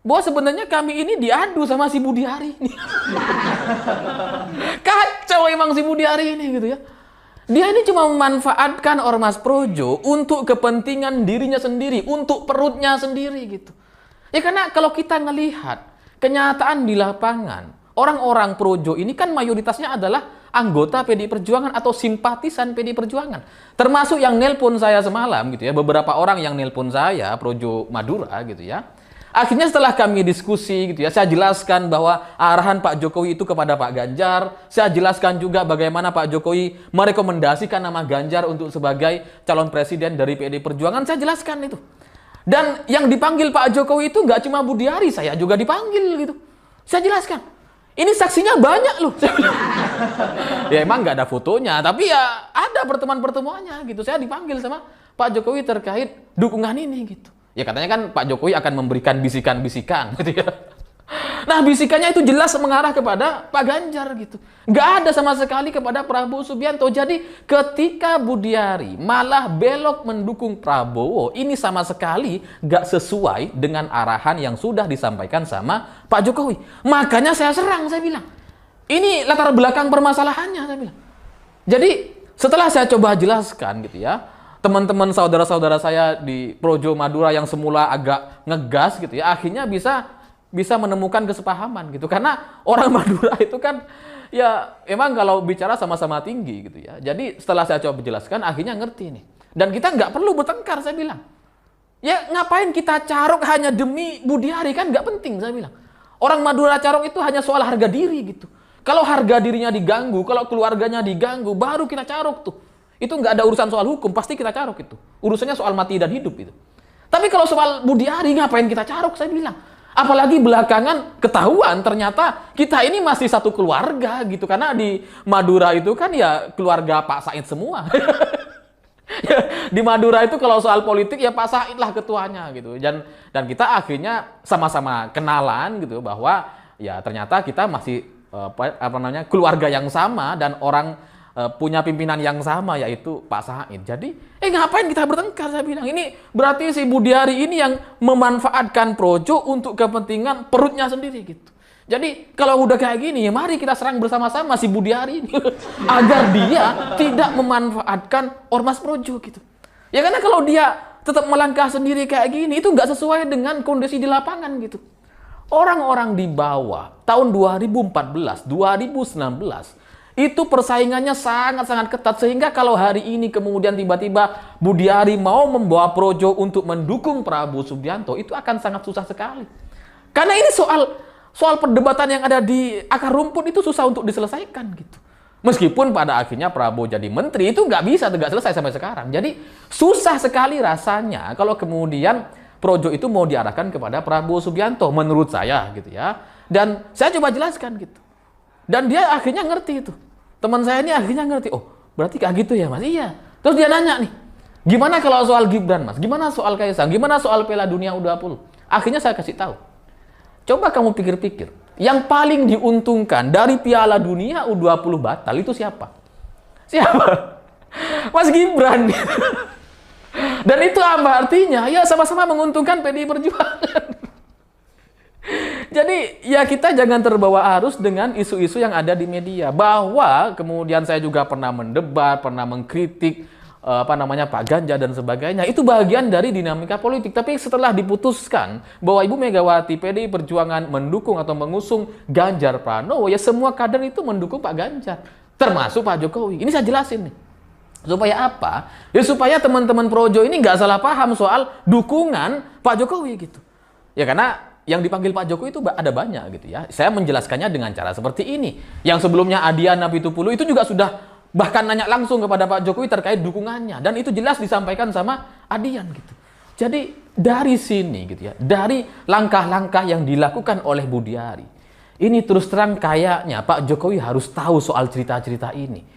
bahwa sebenarnya kami ini diadu sama si Budiari ini. Kacau emang si Budiari ini gitu ya. Dia ini cuma memanfaatkan Ormas Projo untuk kepentingan dirinya sendiri, untuk perutnya sendiri gitu. Ya karena kalau kita ngelihat kenyataan di lapangan, orang-orang Projo ini kan mayoritasnya adalah anggota PDI Perjuangan atau simpatisan PDI Perjuangan. Termasuk yang nelpon saya semalam gitu ya, beberapa orang yang nelpon saya Projo Madura gitu ya. Akhirnya setelah kami diskusi gitu ya, saya jelaskan bahwa arahan Pak Jokowi itu kepada Pak Ganjar. Saya jelaskan juga bagaimana Pak Jokowi merekomendasikan nama Ganjar untuk sebagai calon presiden dari PDI Perjuangan. Saya jelaskan itu. Dan yang dipanggil Pak Jokowi itu nggak cuma Budiari, saya juga dipanggil gitu. Saya jelaskan. Ini saksinya banyak loh. Ya emang nggak ada fotonya, tapi ya ada pertemuan-pertemuannya gitu. Saya dipanggil sama Pak Jokowi terkait dukungan ini gitu. Ya katanya kan Pak Jokowi akan memberikan bisikan-bisikan gitu ya. Nah bisikannya itu jelas mengarah kepada Pak Ganjar gitu. Nggak ada sama sekali kepada Prabowo Subianto. Jadi ketika Budiari malah belok mendukung Prabowo, ini sama sekali nggak sesuai dengan arahan yang sudah disampaikan sama Pak Jokowi. Makanya saya serang, saya bilang. Ini latar belakang permasalahannya, saya bilang. Jadi setelah saya coba jelaskan gitu ya, teman-teman saudara-saudara saya di Projo Madura yang semula agak ngegas gitu ya, akhirnya bisa menemukan kesepahaman gitu. Karena orang Madura itu kan ya emang kalau bicara sama-sama tinggi gitu ya. Jadi setelah saya coba jelaskan akhirnya ngerti nih. Dan kita nggak perlu bertengkar, saya bilang. Ya ngapain kita carok hanya demi Budiari, kan nggak penting, saya bilang. Orang Madura carok itu hanya soal harga diri gitu. Kalau harga dirinya diganggu, kalau keluarganya diganggu, baru kita carok tuh. Itu nggak ada urusan soal hukum, pasti kita carok itu. Urusannya soal mati dan hidup itu. Tapi kalau soal Budiari, ngapain kita carok, saya bilang. Apalagi belakangan ketahuan ternyata kita ini masih satu keluarga gitu. Karena di Madura itu kan ya keluarga Pak Said semua. Di Madura itu kalau soal politik ya Pak Said lah ketuanya gitu. Dan kita akhirnya sama-sama kenalan gitu bahwa ya ternyata kita masih keluarga yang sama dan orang punya pimpinan yang sama, yaitu Pak Said. Jadi, ngapain kita bertengkar, saya bilang. Ini berarti si Budiari ini yang memanfaatkan Projo untuk kepentingan perutnya sendiri gitu. Jadi, kalau udah kayak gini, ya mari kita serang bersama-sama si Budiari ini. Agar dia tidak memanfaatkan Ormas Projo gitu. Ya karena kalau dia tetap melangkah sendiri kayak gini, itu nggak sesuai dengan kondisi di lapangan gitu. Orang-orang di bawah, tahun 2014, 2019, itu persaingannya sangat-sangat ketat, sehingga kalau hari ini kemudian tiba-tiba Budiari mau membawa Projo untuk mendukung Prabowo Subianto, itu akan sangat susah sekali. Karena ini soal perdebatan yang ada di akar rumput itu susah untuk diselesaikan gitu. Meskipun pada akhirnya Prabowo jadi menteri, itu nggak bisa tegak selesai sampai sekarang. Jadi susah sekali rasanya kalau kemudian Projo itu mau diarahkan kepada Prabowo Subianto, menurut saya gitu ya. Dan saya coba jelaskan gitu. Dan dia akhirnya ngerti itu. Teman saya ini akhirnya ngerti, oh berarti kayak gitu ya mas? Iya. Terus dia nanya nih, gimana kalau soal Gibran mas? Gimana soal Kaisang? Gimana soal Piala Dunia U20? Akhirnya saya kasih tahu. Coba kamu pikir-pikir, yang paling diuntungkan dari Piala Dunia U20 batal itu siapa? Siapa? Mas Gibran. Dan itu apa artinya? Ya sama-sama menguntungkan PDI Perjuangan. Jadi ya kita jangan terbawa arus dengan isu-isu yang ada di media. Bahwa kemudian saya juga pernah mendebat, pernah mengkritik Pak Ganjar dan sebagainya. Itu bagian dari dinamika politik. Tapi setelah diputuskan bahwa Ibu Megawati PDI Perjuangan mendukung atau mengusung Ganjar Pranowo, ya semua kader itu mendukung Pak Ganjar. Termasuk Pak Jokowi. Ini saya jelasin nih. Supaya apa? Ya supaya teman-teman Projo ini nggak salah paham soal dukungan Pak Jokowi gitu. Ya karena yang dipanggil Pak Jokowi itu ada banyak gitu ya. Saya menjelaskannya dengan cara seperti ini. Yang sebelumnya Adian Napitupulu itu juga sudah bahkan nanya langsung kepada Pak Jokowi terkait dukungannya. Dan itu jelas disampaikan sama Adian gitu. Jadi dari sini gitu ya, dari langkah-langkah yang dilakukan oleh Budiari, ini terus terang kayaknya Pak Jokowi harus tahu soal cerita-cerita ini.